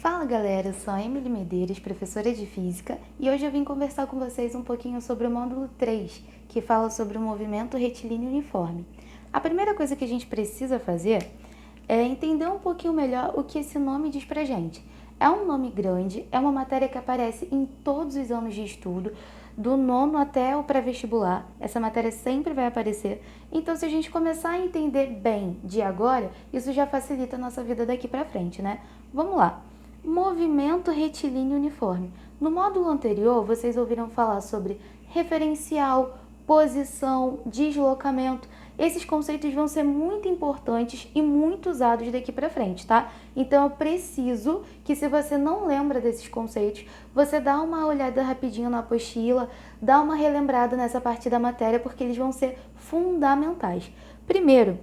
Fala galera, eu sou a Emily Medeiros, professora de Física, e hoje eu vim conversar com vocês um pouquinho sobre o módulo 3, que fala sobre o movimento retilíneo uniforme. A primeira coisa que a gente precisa fazer é entender um pouquinho melhor o que esse nome diz pra gente. É um nome grande, é uma matéria que aparece em todos os anos de estudo, do nono até o pré-vestibular. Essa matéria sempre vai aparecer. Então, se a gente começar a entender bem de agora, isso já facilita a nossa vida daqui pra frente, né? Vamos lá. Movimento retilíneo uniforme. No módulo anterior, vocês ouviram falar sobre referencial, posição, deslocamento. Esses conceitos vão ser muito importantes e muito usados daqui para frente, tá? Então, eu preciso que, se você não lembra desses conceitos, você dá uma olhada rapidinho na apostila, dá uma relembrada nessa parte da matéria, porque eles vão ser fundamentais. Primeiro,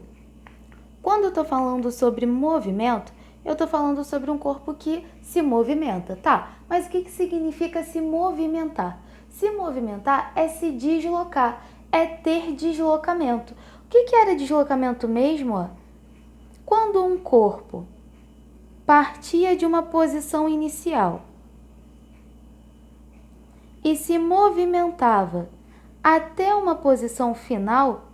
quando eu estou falando sobre movimento, eu estou falando sobre um corpo que se movimenta, tá? Mas o que significa se movimentar? Se movimentar é se deslocar, é ter deslocamento. O que era deslocamento mesmo? Quando um corpo partia de uma posição inicial e se movimentava até uma posição final,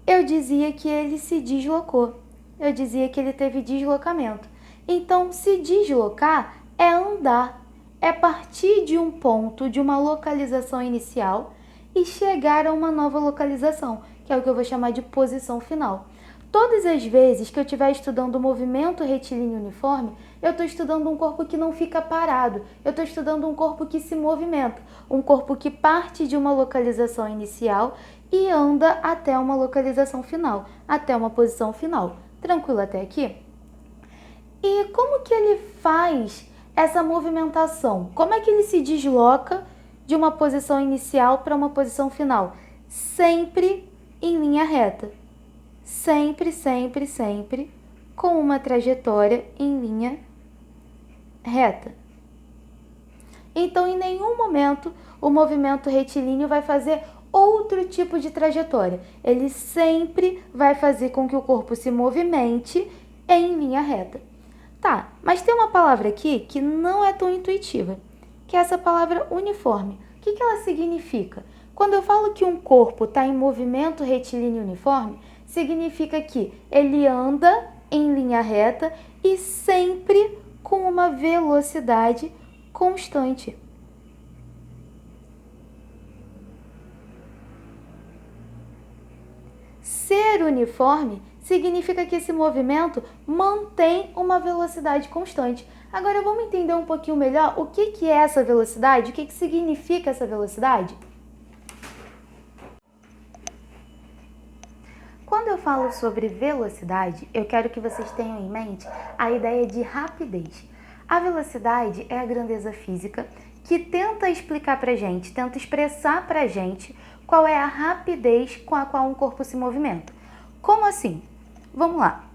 eu dizia que ele se deslocou. Eu dizia que ele teve deslocamento. Então, se deslocar é andar, é partir de um ponto, de uma localização inicial e chegar a uma nova localização, que é o que eu vou chamar de posição final. Todas as vezes que eu estiver estudando o movimento retilíneo uniforme, eu estou estudando um corpo que não fica parado, eu estou estudando um corpo que se movimenta, um corpo que parte de uma localização inicial e anda até uma localização final, até uma posição final. Tranquilo até aqui? E como que ele faz essa movimentação? Como é que ele se desloca de uma posição inicial para uma posição final? Sempre em linha reta. Sempre, sempre, sempre com uma trajetória em linha reta. Então, em nenhum momento, o movimento retilíneo vai fazer outro tipo de trajetória. Ele sempre vai fazer com que o corpo se movimente em linha reta. Tá, mas tem uma palavra aqui que não é tão intuitiva, que é essa palavra uniforme. O que ela significa? Quando eu falo que um corpo está em movimento retilíneo uniforme, significa que ele anda em linha reta e sempre com uma velocidade constante. Ser uniforme significa que esse movimento mantém uma velocidade constante. Agora vamos entender um pouquinho melhor o que é essa velocidade, o que significa essa velocidade? Quando eu falo sobre velocidade, eu quero que vocês tenham em mente a ideia de rapidez. A velocidade é a grandeza física que tenta explicar pra gente, tenta expressar pra gente qual é a rapidez com a qual um corpo se movimenta. Como assim? Vamos lá.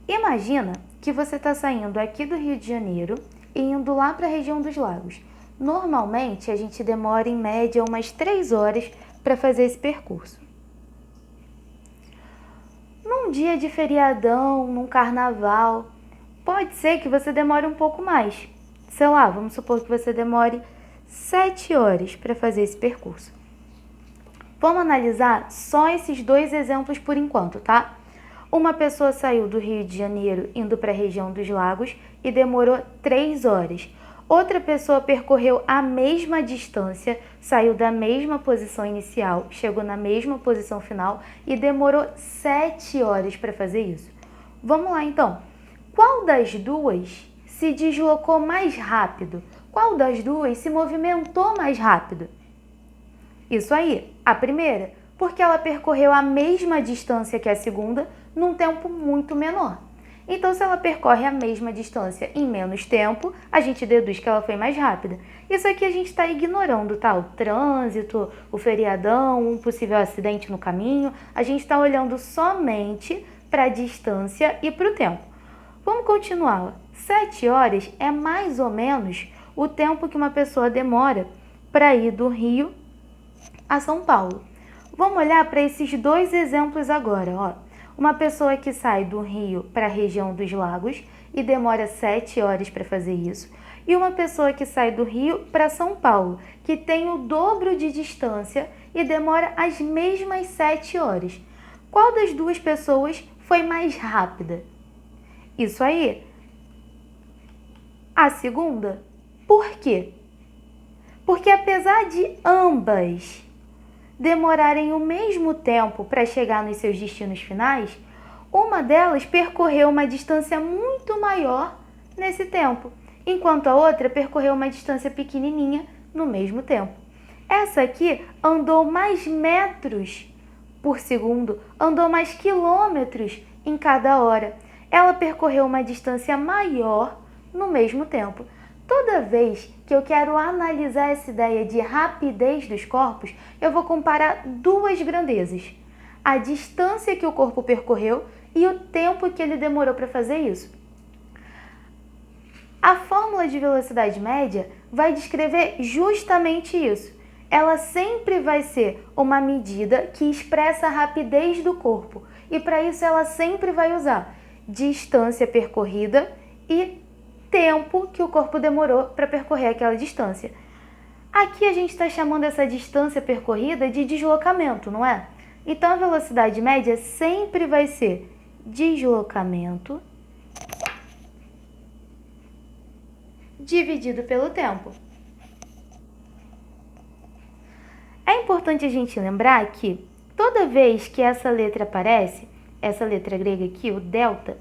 Imagina que você está saindo aqui do Rio de Janeiro e indo lá para a região dos lagos. Normalmente, a gente demora em média umas 3 horas para fazer esse percurso. Num dia de feriadão, num carnaval, pode ser que você demore um pouco mais. Sei lá, vamos supor que você demore 7 horas para fazer esse percurso. Vamos analisar só esses dois exemplos por enquanto, tá? Uma pessoa saiu do Rio de Janeiro indo para a região dos lagos e demorou 3 horas. Outra pessoa percorreu a mesma distância, saiu da mesma posição inicial, chegou na mesma posição final e demorou 7 horas para fazer isso. Vamos lá então. Qual das duas se deslocou mais rápido? Qual das duas se movimentou mais rápido? Isso aí, a primeira, porque ela percorreu a mesma distância que a segunda num tempo muito menor. Então, se ela percorre a mesma distância em menos tempo, a gente deduz que ela foi mais rápida. Isso aqui a gente está ignorando, tá? O trânsito, o feriadão, um possível acidente no caminho. A gente está olhando somente para a distância e para o tempo. Vamos continuar. 7 horas é mais ou menos o tempo que uma pessoa demora para ir do Rio a São Paulo. Vamos olhar para esses dois exemplos agora, ó. Uma pessoa que sai do Rio para a região dos lagos e demora 7 horas para fazer isso, e uma pessoa que sai do Rio para São Paulo, que tem o dobro de distância e demora as mesmas 7 horas. Qual das duas pessoas foi mais rápida? Isso aí. A segunda. Por quê? Porque apesar de ambas demorarem o mesmo tempo para chegar nos seus destinos finais, uma delas percorreu uma distância muito maior nesse tempo, enquanto a outra percorreu uma distância pequenininha no mesmo tempo. Essa aqui andou mais metros por segundo, andou mais quilômetros em cada hora. Ela percorreu uma distância maior no mesmo tempo. Toda vez que eu quero analisar essa ideia de rapidez dos corpos, eu vou comparar duas grandezas: a distância que o corpo percorreu e o tempo que ele demorou para fazer isso. A fórmula de velocidade média vai descrever justamente isso. Ela sempre vai ser uma medida que expressa a rapidez do corpo, e para isso ela sempre vai usar distância percorrida e tempo que o corpo demorou para percorrer aquela distância. Aqui a gente está chamando essa distância percorrida de deslocamento, não é? Então a velocidade média sempre vai ser deslocamento dividido pelo tempo. É importante a gente lembrar que toda vez que essa letra aparece, essa letra grega aqui, o delta,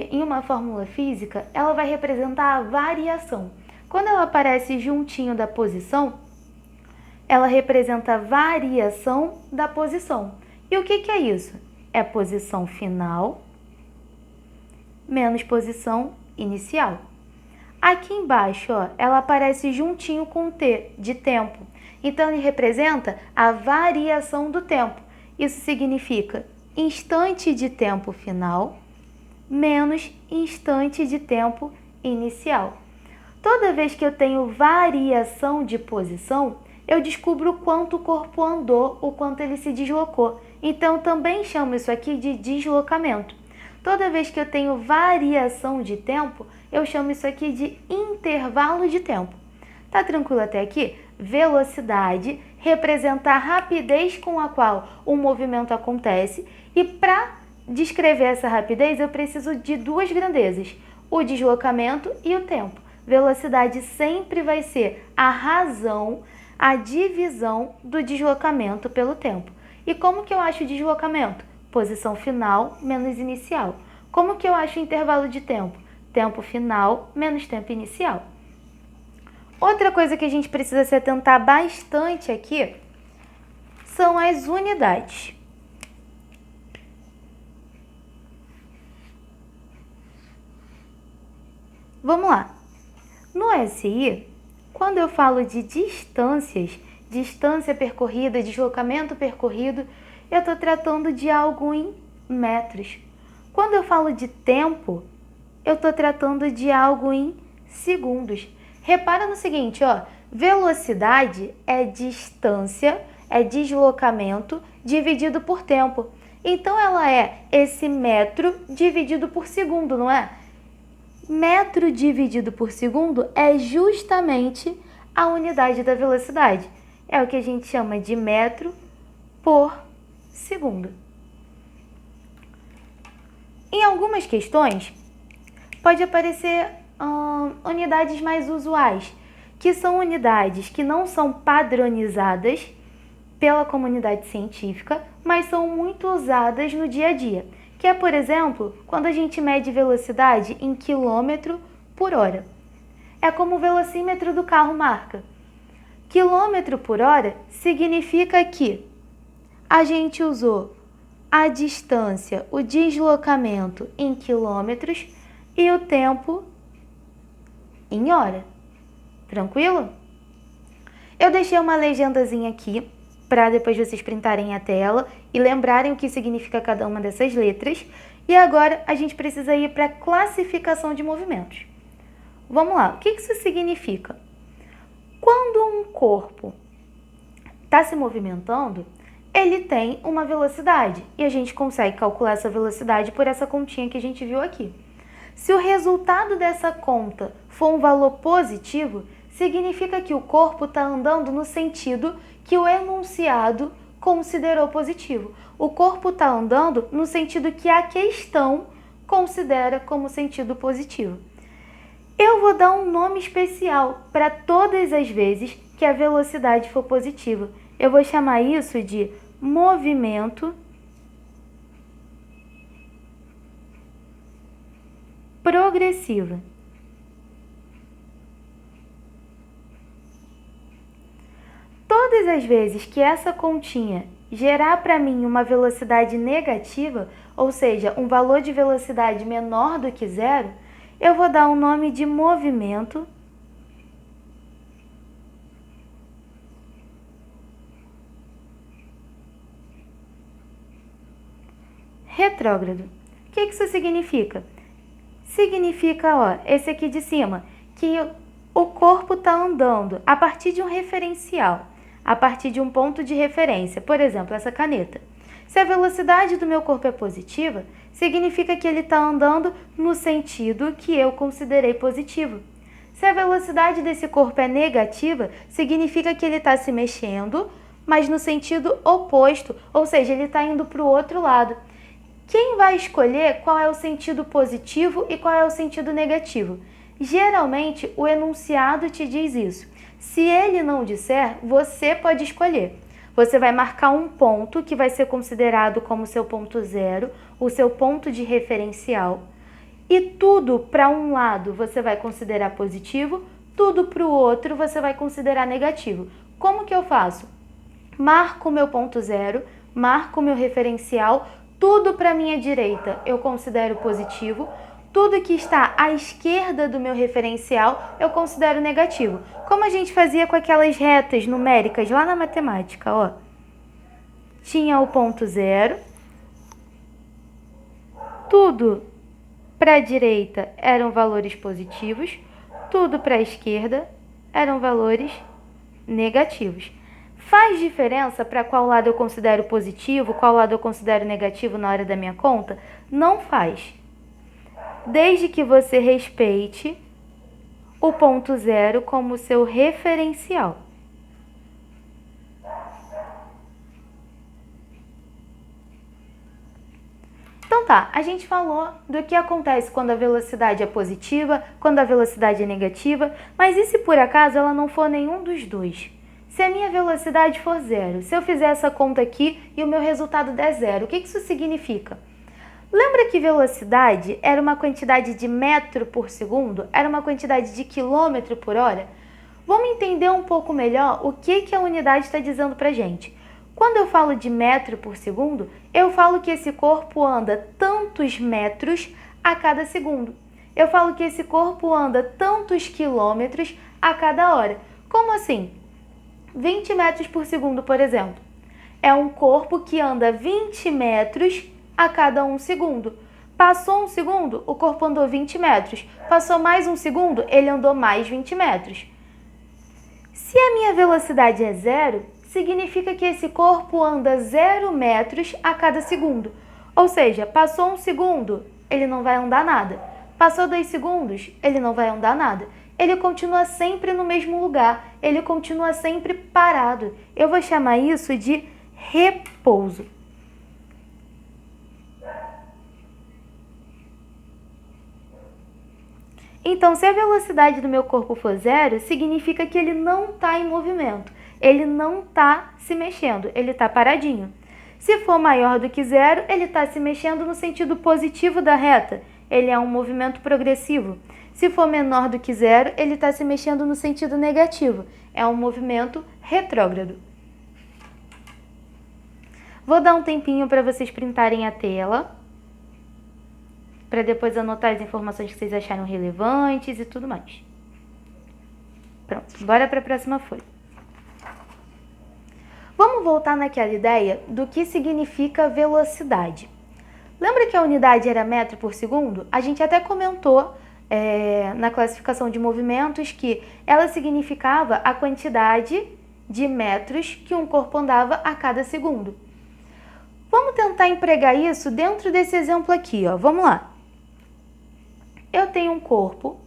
em uma fórmula física, ela vai representar a variação. Quando ela aparece juntinho da posição, ela representa a variação da posição. E o que é isso? É posição final menos posição inicial. Aqui embaixo, ó, ela aparece juntinho com o T, de tempo. Então, ele representa a variação do tempo. Isso significa instante de tempo final menos instante de tempo inicial. Toda vez que eu tenho variação de posição, eu descubro o quanto o corpo andou, o quanto ele se deslocou. Então, também chamo isso aqui de deslocamento. Toda vez que eu tenho variação de tempo, eu chamo isso aqui de intervalo de tempo. Tá tranquilo até aqui? Velocidade representa a rapidez com a qual o movimento acontece, e para descrever essa rapidez eu preciso de duas grandezas: o deslocamento e o tempo. Velocidade sempre vai ser a razão, a divisão do deslocamento pelo tempo. E como que eu acho o deslocamento? Posição final menos inicial. Como que eu acho o intervalo de tempo? Tempo final menos tempo inicial. Outra coisa que a gente precisa se atentar bastante aqui são as unidades. Vamos lá. No SI, quando eu falo de distâncias, distância percorrida, deslocamento percorrido, eu estou tratando de algo em metros. Quando eu falo de tempo, eu estou tratando de algo em segundos. Repara no seguinte, ó, velocidade é distância, é deslocamento dividido por tempo. Então, ela é esse metro dividido por segundo, não é? Metro dividido por segundo é justamente a unidade da velocidade. É o que a gente chama de metro por segundo. Em algumas questões, pode aparecer unidades mais usuais, que são unidades que não são padronizadas pela comunidade científica, mas são muito usadas no dia a dia, que é, por exemplo, quando a gente mede velocidade em quilômetro por hora. É como o velocímetro do carro marca. Quilômetro por hora significa que a gente usou a distância, o deslocamento em quilômetros e o tempo em hora. Tranquilo? Eu deixei uma legendazinha aqui para depois vocês printarem a tela e lembrarem o que significa cada uma dessas letras. E agora a gente precisa ir para a classificação de movimentos. Vamos lá, o que isso significa? Quando um corpo está se movimentando, ele tem uma velocidade e a gente consegue calcular essa velocidade por essa continha que a gente viu aqui. Se o resultado dessa conta for um valor positivo, significa que o corpo está andando no sentido que o enunciado considerou positivo. O corpo está andando no sentido que a questão considera como sentido positivo. Eu vou dar um nome especial para todas as vezes que a velocidade for positiva. Eu vou chamar isso de movimento progressivo. Todas as vezes que essa continha gerar para mim uma velocidade negativa, ou seja, um valor de velocidade menor do que zero, eu vou dar o nome de movimento retrógrado. O que isso significa? Significa, ó, esse aqui de cima, que o corpo está andando a partir de um referencial, a partir de um ponto de referência, por exemplo, essa caneta. Se a velocidade do meu corpo é positiva, significa que ele está andando no sentido que eu considerei positivo. Se a velocidade desse corpo é negativa, significa que ele está se mexendo, mas no sentido oposto, ou seja, ele está indo para o outro lado. Quem vai escolher qual é o sentido positivo e qual é o sentido negativo? Geralmente, o enunciado te diz isso. Se ele não disser, você pode escolher. Você vai marcar um ponto que vai ser considerado como seu ponto zero, o seu ponto de referencial. E tudo para um lado você vai considerar positivo, tudo para o outro você vai considerar negativo. Como que eu faço? Marco o meu ponto zero, marco o meu referencial, tudo para a minha direita eu considero positivo, tudo que está à esquerda do meu referencial eu considero negativo. Como a gente fazia com aquelas retas numéricas lá na matemática, ó. Tinha o ponto zero, tudo para a direita eram valores positivos, tudo para a esquerda eram valores negativos. Faz diferença para qual lado eu considero positivo, qual lado eu considero negativo na hora da minha conta? Não faz. Desde que você respeite o ponto zero como seu referencial. Então tá, a gente falou do que acontece quando a velocidade é positiva, quando a velocidade é negativa, mas e se por acaso ela não for nenhum dos dois? Se a minha velocidade for zero, se eu fizer essa conta aqui e o meu resultado der zero, o que isso significa? Lembra que velocidade era uma quantidade de metro por segundo? Era uma quantidade de quilômetro por hora? Vamos entender um pouco melhor o que a unidade está dizendo para a gente. Quando eu falo de metro por segundo, eu falo que esse corpo anda tantos metros a cada segundo. Eu falo que esse corpo anda tantos quilômetros a cada hora. Como assim? 20 metros por segundo, por exemplo. É um corpo que anda 20 metros a cada 1 segundo. Passou 1 segundo, o corpo andou 20 metros. Passou mais 1 segundo, ele andou mais 20 metros. Se a minha velocidade é zero, significa que esse corpo anda 0 metros a cada segundo. Ou seja, passou 1 segundo, ele não vai andar nada. Passou 2 segundos, ele não vai andar nada. Ele continua sempre no mesmo lugar, ele continua sempre parado. Eu vou chamar isso de repouso. Então, se a velocidade do meu corpo for zero, significa que ele não está em movimento, ele não está se mexendo, ele está paradinho. Se for maior do que zero, ele está se mexendo no sentido positivo da reta, ele é um movimento progressivo. Se for menor do que zero, ele está se mexendo no sentido negativo, é um movimento retrógrado. Vou dar um tempinho para vocês printarem a tela, para depois anotar as informações que vocês acharam relevantes e tudo mais. Pronto, bora para a próxima folha. Vamos voltar naquela ideia do que significa velocidade. Lembra que a unidade era metro por segundo? A gente até comentou na classificação de movimentos que ela significava a quantidade de metros que um corpo andava a cada segundo. Vamos tentar empregar isso dentro desse exemplo aqui, ó. Vamos lá. eu tenho um corpo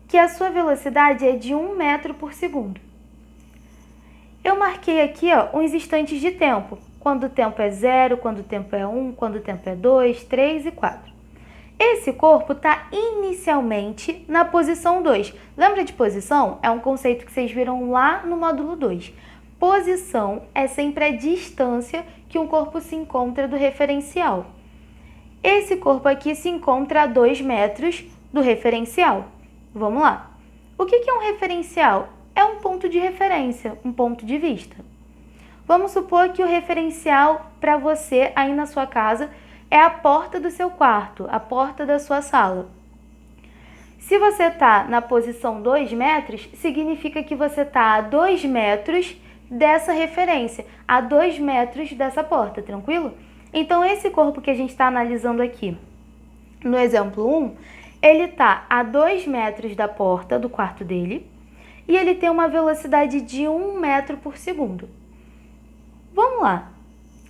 que a sua velocidade é de 1 metro por segundo. Eu marquei aqui uns instantes de tempo, quando o tempo é 0, quando o tempo é 1, quando o tempo é 2, 3 e 4. Esse corpo está inicialmente na posição 2. Lembra de posição? É um conceito que vocês viram lá no módulo 2. Posição é sempre a distância que um corpo se encontra do referencial. Esse corpo aqui se encontra a 2 metros do referencial. Vamos lá. O que é um referencial? É um ponto de referência, um ponto de vista. Vamos supor que o referencial para você aí na sua casa é a porta do seu quarto, a porta da sua sala. Se você está na posição 2 metros, significa que você está a 2 metros dessa referência, a 2 metros dessa porta, tranquilo? Então, esse corpo que a gente está analisando aqui, no exemplo 1, ele está a 2 metros da porta do quarto dele e ele tem uma velocidade de 1 metro por segundo. Vamos lá.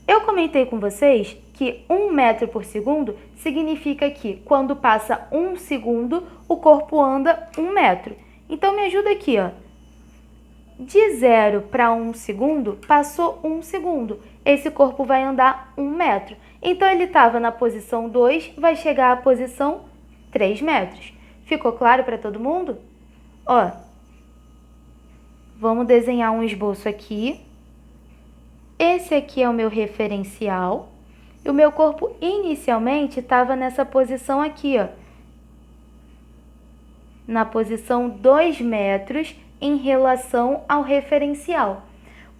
Eu comentei com vocês que 1 metro por segundo significa que quando passa 1 segundo, o corpo anda 1 metro. Então, me ajuda aqui, ó. De 0 para 1 segundo, passou 1 segundo. Esse corpo vai andar 1 metro. Então, ele estava na posição 2, vai chegar à posição 3 metros. Ficou claro para todo mundo? Ó, vamos desenhar um esboço aqui. Esse aqui é o meu referencial. E o meu corpo inicialmente estava nessa posição aqui, ó. Na posição 2 metros em relação ao referencial.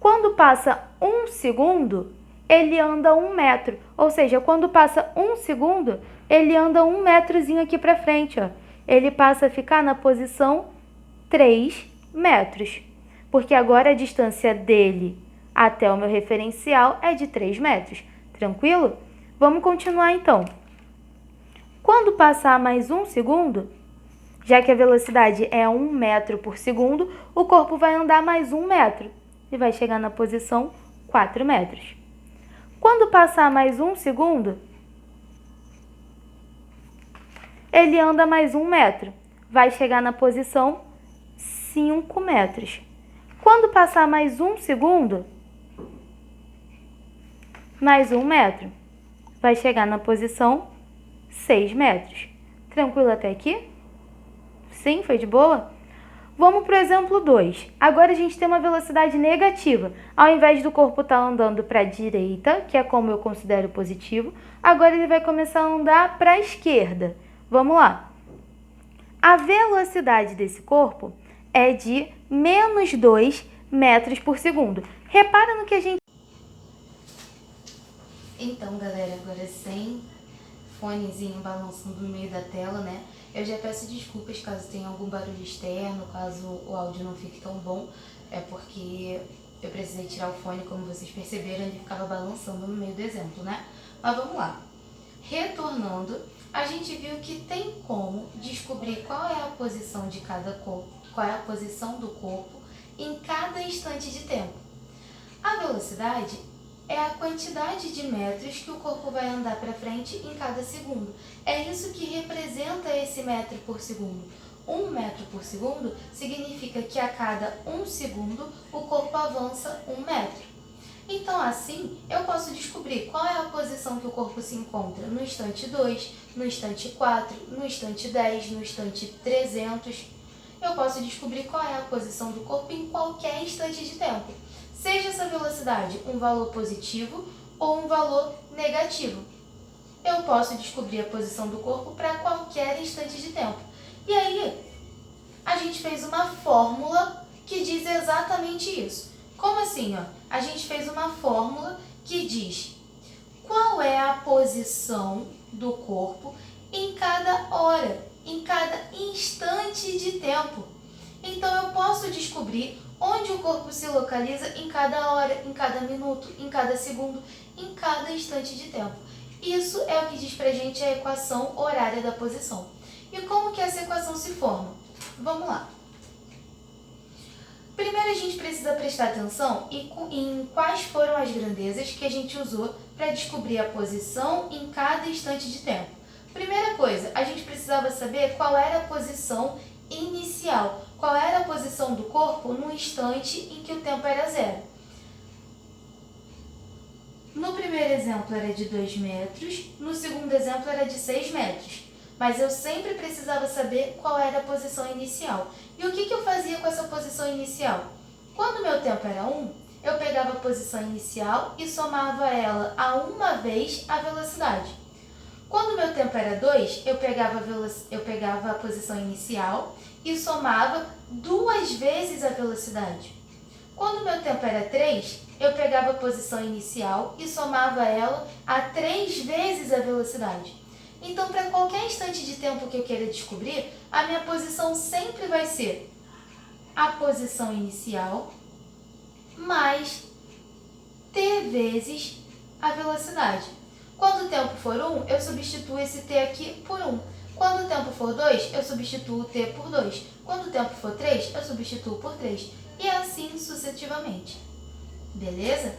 Quando passa 1 segundo, ele anda 1 metro. Ou seja, quando passa 1 segundo, ele anda 1 metrozinho aqui para frente, ó. Ele passa a ficar na posição 3 metros. Porque agora a distância dele até o meu referencial é de 3 metros. Tranquilo? Vamos continuar então. Quando passar mais 1 segundo, já que a velocidade é 1 metro por segundo, o corpo vai andar mais 1 metro e vai chegar na posição 4 metros. Quando passar mais 1 segundo, ele anda mais 1 metro, vai chegar na posição 5 metros. Quando passar mais 1 segundo, mais 1 metro, vai chegar na posição 6 metros. Tranquilo até aqui? Sim, foi de boa? Vamos para o exemplo 2. Agora a gente tem uma velocidade negativa. Ao invés do corpo estar andando para a direita, que é como eu considero positivo, agora ele vai começar a andar para a esquerda. Vamos lá. A velocidade desse corpo é de menos 2 metros por segundo. Repara no que a gente... Então, galera, agora sem fonezinho balançando no meio da tela, né? Eu já peço desculpas caso tenha algum barulho externo, caso o áudio não fique tão bom. É porque eu precisei tirar o fone, como vocês perceberam, ele ficava balançando no meio do exemplo, né? Mas vamos lá. Retornando, a gente viu que tem como descobrir qual é a posição de cada corpo, qual é a posição do corpo em cada instante de tempo. A velocidade é a quantidade de metros que o corpo vai andar para frente em cada segundo. É isso que representa esse metro por segundo. 1 metro por segundo significa que a cada 1 segundo o corpo avança 1 metro. Então, assim, eu posso descobrir qual é a posição que o corpo se encontra no instante 2, no instante 4, no instante 10, no instante 300. Eu posso descobrir qual é a posição do corpo em qualquer instante de tempo. Seja essa velocidade um valor positivo ou um valor negativo. Eu posso descobrir a posição do corpo para qualquer instante de tempo. E aí, a gente fez uma fórmula que diz exatamente isso. Como assim? A gente fez uma fórmula que diz qual é a posição do corpo em cada hora, em cada instante de tempo. Então, eu posso descobrir onde o corpo se localiza em cada hora, em cada minuto, em cada segundo, em cada instante de tempo. Isso é o que diz pra gente a equação horária da posição. E como que essa equação se forma? Vamos lá. Primeiro a gente precisa prestar atenção em quais foram as grandezas que a gente usou para descobrir a posição em cada instante de tempo. Primeira coisa, a gente precisava saber qual era a posição inicial, qual era a posição do corpo no instante em que o tempo era zero. No primeiro exemplo era de 2 metros, no segundo exemplo era de 6 metros. Mas eu sempre precisava saber qual era a posição inicial. E o que eu fazia com essa posição inicial? Quando meu tempo era 1, eu pegava a posição inicial e somava ela a uma vez a velocidade. Quando meu tempo era 2, eu pegava a posição inicial e somava 2 vezes a velocidade. Quando meu tempo era 3, eu pegava a posição inicial e somava ela a 3 vezes a velocidade. Então, para qualquer instante de tempo que eu queira descobrir, a minha posição sempre vai ser a posição inicial mais t vezes a velocidade. Quando o tempo for 1, eu substituo esse t aqui por 1. Quando o tempo for 2, eu substituo o t por 2. Quando o tempo for 3, eu substituo por 3. E assim sucessivamente. Beleza?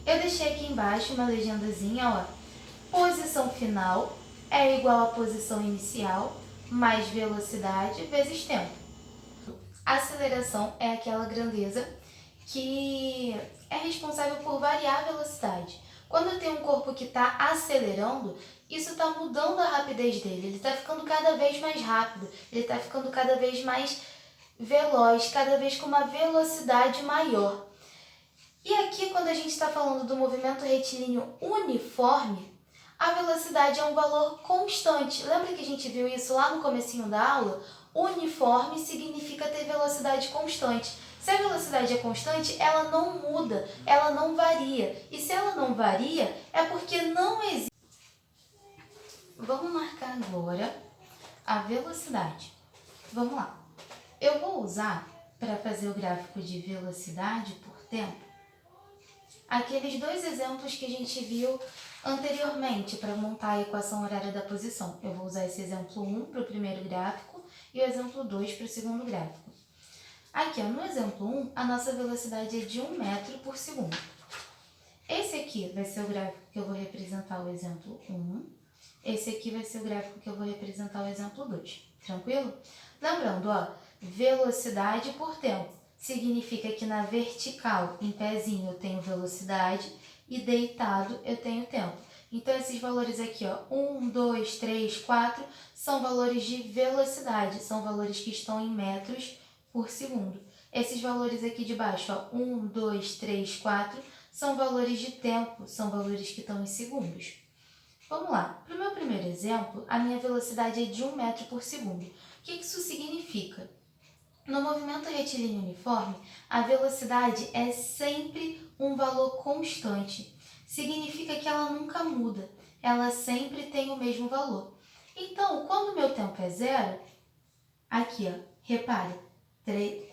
Eu deixei aqui embaixo uma legendazinha, ó. Posição final é igual a posição inicial mais velocidade vezes tempo. Aceleração é aquela grandeza que é responsável por variar a velocidade. Quando eu tenho um corpo que está acelerando, isso está mudando a rapidez dele. Ele está ficando cada vez mais rápido, ele está ficando cada vez mais veloz, cada vez com uma velocidade maior. E aqui, quando a gente está falando do movimento retilíneo uniforme, a velocidade é um valor constante. Lembra que a gente viu isso lá no comecinho da aula? Uniforme significa ter velocidade constante. Se a velocidade é constante, ela não muda, ela não varia. E se ela não varia, é porque não existe. Vamos marcar agora a velocidade. Vamos lá. Eu vou usar, para fazer o gráfico de velocidade por tempo, aqueles dois exemplos que a gente viu anteriormente para montar a equação horária da posição. Eu vou usar esse exemplo 1 para o primeiro gráfico e o exemplo 2 para o segundo gráfico. Aqui, ó, no exemplo 1, a nossa velocidade é de 1 metro por segundo. Esse aqui vai ser o gráfico que eu vou representar o exemplo 1. Esse aqui vai ser o gráfico que eu vou representar o exemplo 2. Tranquilo? Lembrando, ó, velocidade por tempo. Significa que na vertical, em pezinho, eu tenho velocidade e deitado eu tenho tempo. Então, esses valores aqui, ó, 1, 2, 3, 4, são valores de velocidade, são valores que estão em metros por segundo. Esses valores aqui de baixo, ó, 1, 2, 3, 4, são valores de tempo, são valores que estão em segundos. Vamos lá. Para o meu primeiro exemplo, a minha velocidade é de 1 metro por segundo. O que isso significa? No movimento retilíneo uniforme, a velocidade é sempre um valor constante. Significa que ela nunca muda, ela sempre tem o mesmo valor. Então, quando o meu tempo é zero, aqui, ó, repare,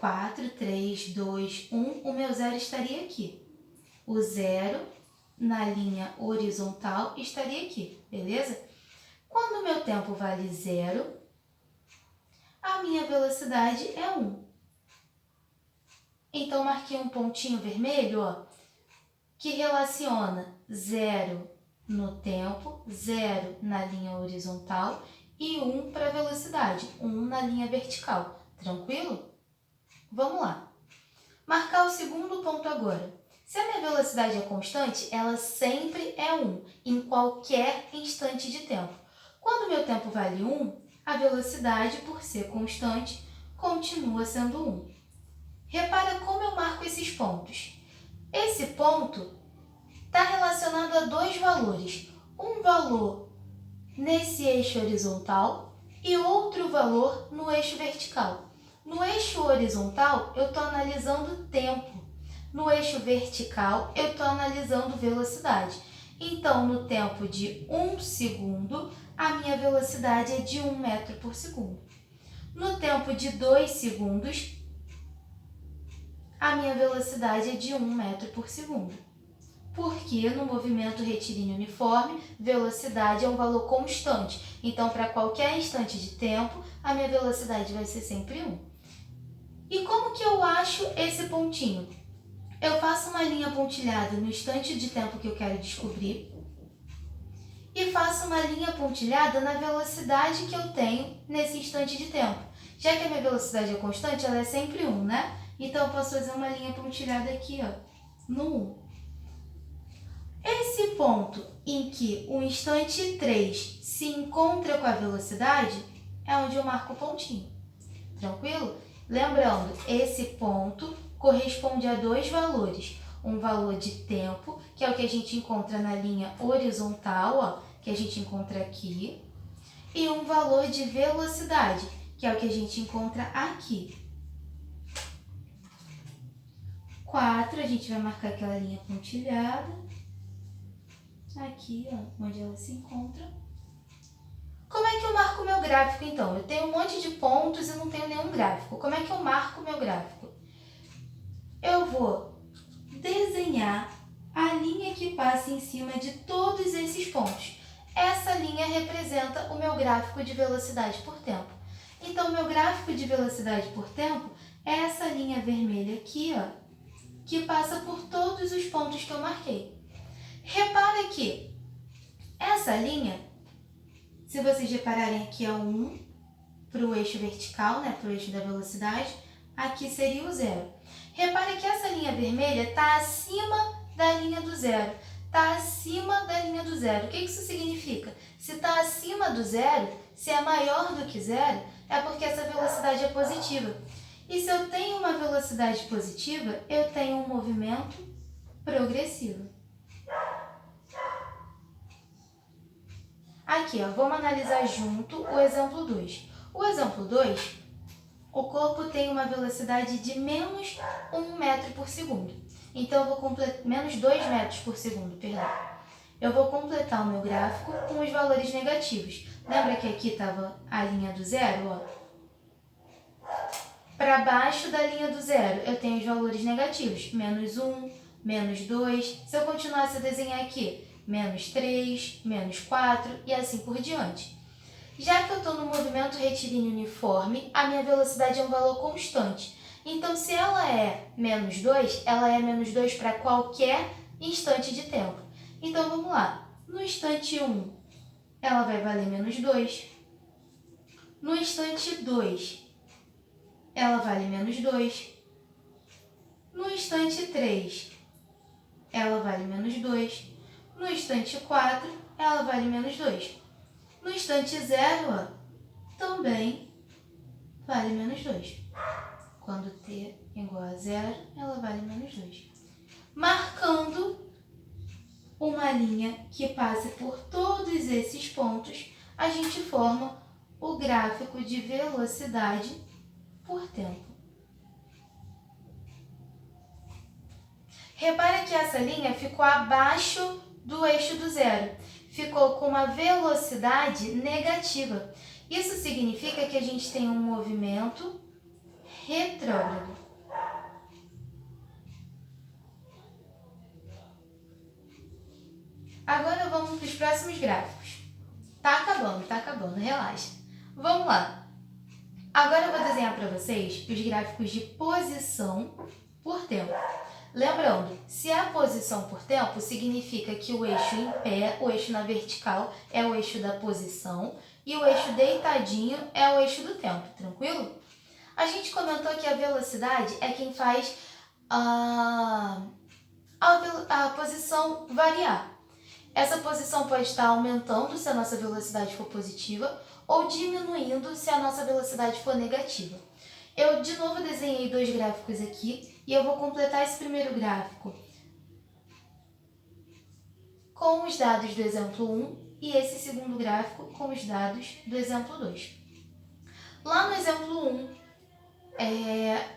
4, 3, 2, 1, o meu zero estaria aqui. O zero, na linha horizontal, estaria aqui, beleza? Quando o meu tempo vale zero, a minha velocidade é 1. Então, marquei um pontinho vermelho, ó, que relaciona 0 no tempo, 0 na linha horizontal e 1 para a velocidade, 1 na linha vertical. Tranquilo? Vamos lá. Marcar o segundo ponto agora. Se a minha velocidade é constante, ela sempre é 1, em qualquer instante de tempo. Quando o meu tempo vale 1, a velocidade, por ser constante, continua sendo 1. Repara como eu marco esses pontos. Esse ponto está relacionado a dois valores. Um valor nesse eixo horizontal e outro valor no eixo vertical. No eixo horizontal, eu estou analisando tempo. No eixo vertical, eu estou analisando velocidade. Então, no tempo de 1 segundo, a minha velocidade é de 1 metro por segundo. No tempo de 2 segundos, a minha velocidade é de 1 metro por segundo. Porque no movimento retilíneo uniforme, velocidade é um valor constante. Então, para qualquer instante de tempo, a minha velocidade vai ser sempre 1. E como que eu acho esse pontinho? Eu faço uma linha pontilhada no instante de tempo que eu quero descobrir e faço uma linha pontilhada na velocidade que eu tenho nesse instante de tempo. Já que a minha velocidade é constante, ela é sempre 1, né? Então, eu posso fazer uma linha pontilhada aqui, ó, no 1. Esse ponto em que o instante 3 se encontra com a velocidade é onde eu marco o pontinho. Tranquilo? Lembrando, esse ponto corresponde a dois valores. Um valor de tempo, que é o que a gente encontra na linha horizontal, ó, que a gente encontra aqui, e um valor de velocidade, que é o que a gente encontra aqui. 4, a gente vai marcar aquela linha pontilhada, aqui, ó, onde ela se encontra. Como é que eu marco o meu gráfico, então? Eu tenho um monte de pontos e não tenho nenhum gráfico. Como é que eu marco o meu gráfico? Eu vou desenhar a linha que passa em cima de todos esses pontos. Essa linha representa o meu gráfico de velocidade por tempo. Então, o meu gráfico de velocidade por tempo é essa linha vermelha aqui, ó, que passa por todos os pontos que eu marquei. Repara que essa linha, se vocês repararem aqui, é o 1 para o eixo vertical, né, para o eixo da velocidade, aqui seria o 0. Repare que essa linha vermelha está acima da linha do 0. Está acima da linha do 0. O que isso significa? Se está acima do 0, se é maior do que 0, é porque essa velocidade é positiva. E se eu tenho uma velocidade positiva, eu tenho um movimento progressivo. Aqui, ó, vamos analisar junto o exemplo 2. O exemplo 2, o corpo tem uma velocidade de menos 1 metro por segundo. Então, eu vou menos 2 metros por segundo, perdão. Eu vou completar o meu gráfico com os valores negativos. Lembra que aqui estava a linha do 0, ó? Para baixo da linha do 0, eu tenho os valores negativos. Menos 1, menos 2. Se eu continuasse a desenhar aqui, menos 3, menos 4 e assim por diante. Já que eu estou no movimento retilíneo uniforme, a minha velocidade é um valor constante. Então, se ela é menos 2, ela é menos 2 para qualquer instante de tempo. Então, vamos lá. No instante 1, ela vai valer menos 2. No instante 2, ela vale menos 2. No instante 3, ela vale menos 2. No instante 4, ela vale menos 2. No instante 0, ó, também vale menos 2. Quando t igual a 0, ela vale menos 2. Marcando uma linha que passe por todos esses pontos, a gente forma o gráfico de velocidade por tempo. Repara que essa linha ficou abaixo do eixo do 0. Ficou com uma velocidade negativa. Isso significa que a gente tem um movimento retrógrado. Agora vamos para os próximos gráficos. Tá acabando, relaxa. Vamos lá. Agora eu vou desenhar para vocês os gráficos de posição por tempo. Lembrando, se é a posição por tempo, significa que o eixo em pé, o eixo na vertical, é o eixo da posição e o eixo deitadinho é o eixo do tempo, tranquilo? A gente comentou que a velocidade é quem faz a posição variar. Essa posição pode estar aumentando se a nossa velocidade for positiva ou diminuindo se a nossa velocidade for negativa. Eu, de novo, desenhei dois gráficos aqui e eu vou completar esse primeiro gráfico com os dados do exemplo 1 e esse segundo gráfico com os dados do exemplo 2. Lá no exemplo 1,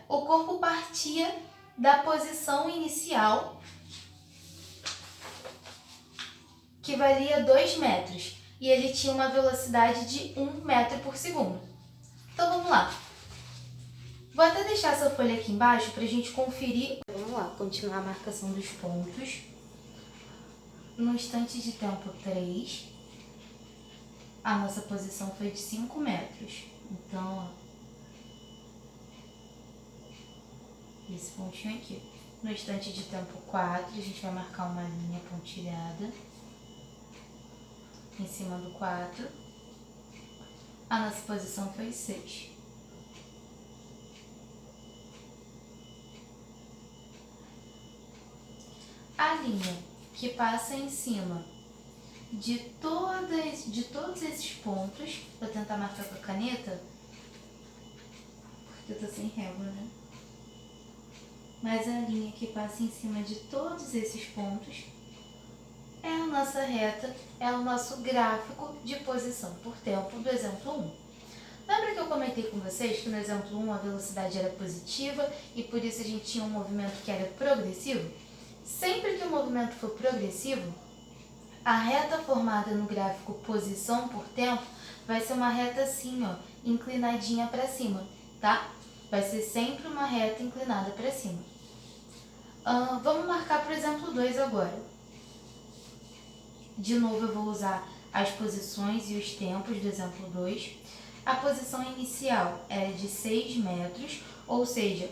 o corpo partia da posição inicial, que valia 2 metros, e ele tinha uma velocidade de 1 metro por segundo. Então, vamos lá. Vou até deixar essa folha aqui embaixo para a gente conferir. Vamos lá, continuar a marcação dos pontos. No instante de tempo 3, a nossa posição foi de 5 metros. Então, ó, esse pontinho aqui. No instante de tempo 4, a gente vai marcar uma linha pontilhada em cima do 4. A nossa posição foi 6. A linha que passa em cima de todos esses pontos, vou tentar marcar com a caneta, porque eu tô sem régua, né? Mas a linha que passa em cima de todos esses pontos é a nossa reta, é o nosso gráfico de posição por tempo do exemplo 1. Lembra que eu comentei com vocês que no exemplo 1 a velocidade era positiva e por isso a gente tinha um movimento que era progressivo? Sempre que o movimento for progressivo, a reta formada no gráfico posição por tempo vai ser uma reta assim, ó, inclinadinha para cima, tá? Vai ser sempre uma reta inclinada para cima. Vamos marcar para o exemplo 2 agora. De novo eu vou usar as posições e os tempos do exemplo 2. A posição inicial era de 6 metros, ou seja,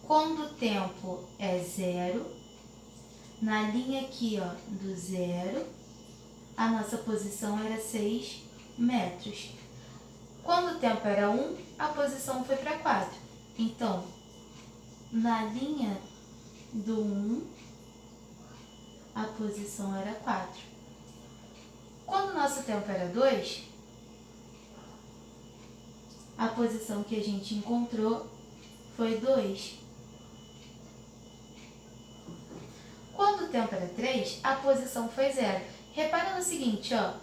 quando o tempo é 0, na linha aqui, ó, do 0, a nossa posição era 6 metros. Quando o tempo era 1, a posição foi para 4. Então, na linha do 1, a posição era 4. Quando o nosso tempo era 2, a posição que a gente encontrou foi 2. Quando o tempo era 3, a posição foi 0. Repara no seguinte, ó,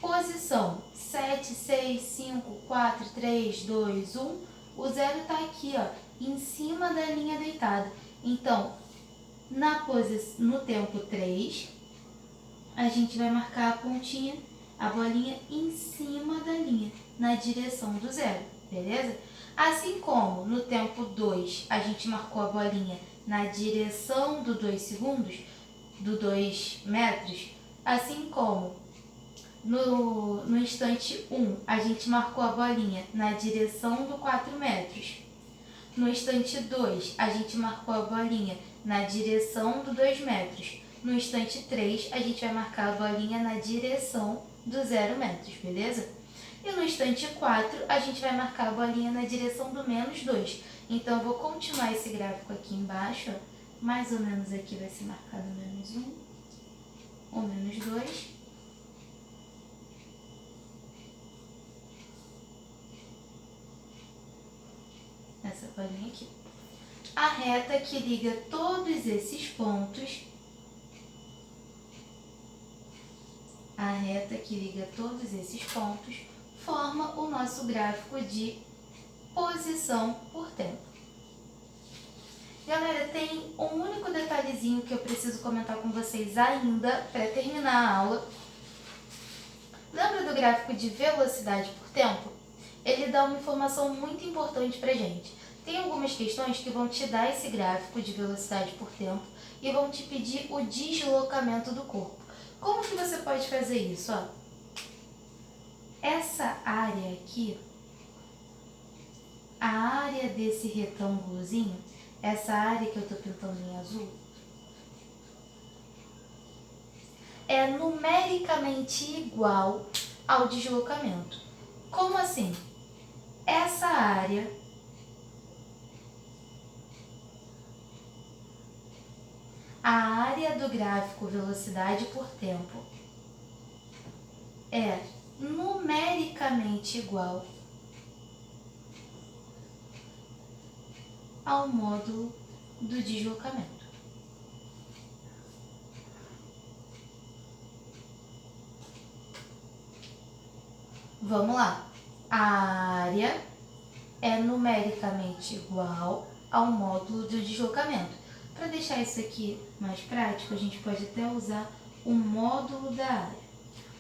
posição 7, 6, 5, 4, 3, 2, 1, o 0 está aqui, ó, em cima da linha deitada. Então, no tempo 3, a gente vai marcar a pontinha, a bolinha em cima da linha, na direção do 0, beleza? Assim como no tempo 2, a gente marcou a bolinha na direção do 2 segundos, do 2 metros, assim como no instante 1, a gente marcou a bolinha na direção do 4 metros. No instante 2, a gente marcou a bolinha na direção do 2 metros. No instante 3, a gente vai marcar a bolinha na direção do 0 metros, beleza? E no instante 4, a gente vai marcar a bolinha na direção do menos 2. Então, eu vou continuar esse gráfico aqui embaixo, ó. Mais ou menos aqui vai ser marcado menos 1, ou menos 2. Essa bolinha aqui. A reta que liga todos esses pontos, forma o nosso gráfico de posição por tempo. Galera, tem um único detalhezinho que eu preciso comentar com vocês ainda para terminar a aula. Lembra do gráfico de velocidade por tempo? Ele dá uma informação muito importante para a gente. Tem algumas questões que vão te dar esse gráfico de velocidade por tempo e vão te pedir o deslocamento do corpo. Como que você pode fazer isso? Ó? Essa área aqui, a área desse retângulozinho, essa área que eu estou pintando em azul, é numericamente igual ao deslocamento. Como assim? Essa área do gráfico velocidade por tempo é numericamente igual ao módulo do deslocamento. Vamos lá. A área é numericamente igual ao módulo do deslocamento. Para deixar isso aqui mais prático, a gente pode até usar o módulo da área.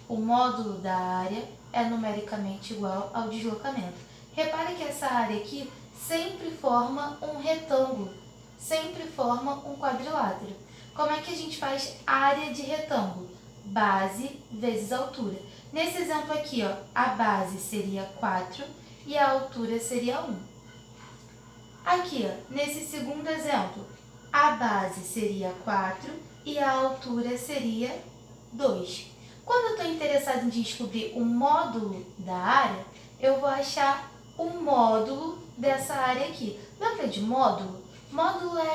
O módulo da área é numericamente igual ao deslocamento. Repare que essa área aqui sempre forma um retângulo, sempre forma um quadrilátero. Como é que a gente faz área de retângulo? Base vezes altura. Nesse exemplo aqui, ó, a base seria 4 e a altura seria 1. Aqui, ó, nesse segundo exemplo, a base seria 4 e a altura seria 2. Quando eu estou interessado em descobrir o módulo da área, eu vou achar o módulo dessa área aqui. Lembra de módulo? Módulo é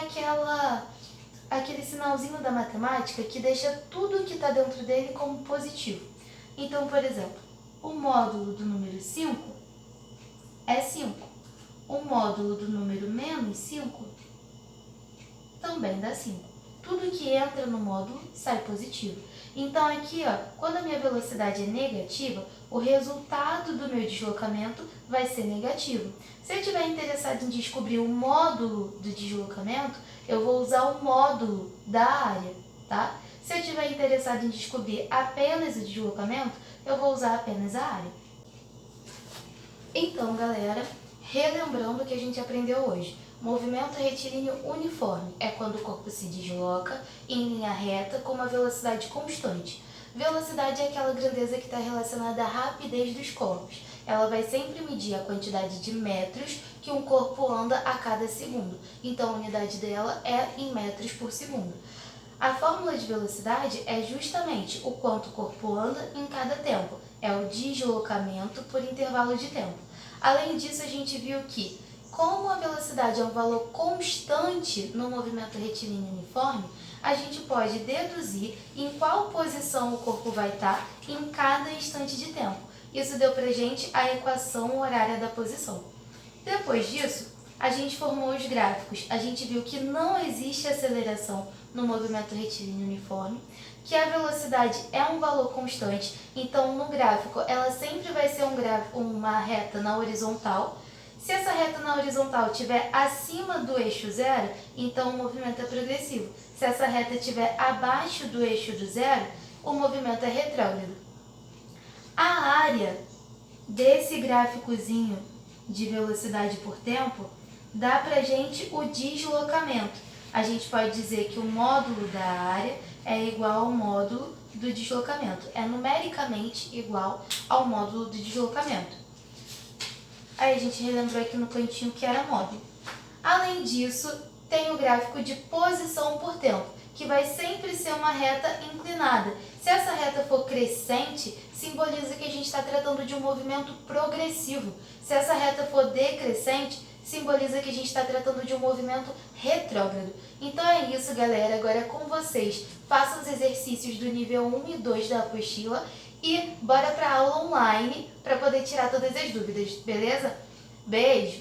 aquele sinalzinho da matemática que deixa tudo que está dentro dele como positivo. Então, por exemplo, o módulo do número 5 é 5. O módulo do número menos 5 também dá 5. Tudo que entra no módulo sai positivo. Então aqui, ó, quando a minha velocidade é negativa, o resultado do meu deslocamento vai ser negativo. Se eu estiver interessado em descobrir o módulo do deslocamento, eu vou usar o módulo da área, tá? Se eu estiver interessado em descobrir apenas o deslocamento, eu vou usar apenas a área. Então, galera, relembrando o que a gente aprendeu hoje. Movimento retilíneo uniforme é quando o corpo se desloca em linha reta com uma velocidade constante. Velocidade é aquela grandeza que está relacionada à rapidez dos corpos. Ela vai sempre medir a quantidade de metros que um corpo anda a cada segundo. Então, a unidade dela é em metros por segundo. A fórmula de velocidade é justamente o quanto o corpo anda em cada tempo. É o deslocamento por intervalo de tempo. Além disso, a gente viu que, como a velocidade é um valor constante no movimento retilíneo uniforme, a gente pode deduzir em qual posição o corpo vai estar em cada instante de tempo. Isso deu pra gente a equação horária da posição. Depois disso, a gente formou os gráficos. A gente viu que não existe aceleração no movimento retilíneo uniforme, que a velocidade é um valor constante, então no gráfico ela sempre vai ser uma reta na horizontal. Se essa reta na horizontal estiver acima do eixo zero, então o movimento é progressivo. Se essa reta estiver abaixo do eixo do zero, o movimento é retrógrado. A área desse gráficozinho de velocidade por tempo dá pra gente o deslocamento. A gente pode dizer que o módulo da área é igual ao módulo do deslocamento. É numericamente igual ao módulo do deslocamento. Aí a gente relembrou aqui no cantinho que era módulo. Além disso, tem o gráfico de posição por tempo, que vai sempre ser uma reta inclinada. Se essa reta for crescente, simboliza que a gente está tratando de um movimento progressivo. Se essa reta for decrescente, simboliza que a gente está tratando de um movimento retrógrado. Então é isso, galera. Agora é com vocês. Façam os exercícios do nível 1 e 2 da apostila e bora para a aula online para poder tirar todas as dúvidas, beleza? Beijo!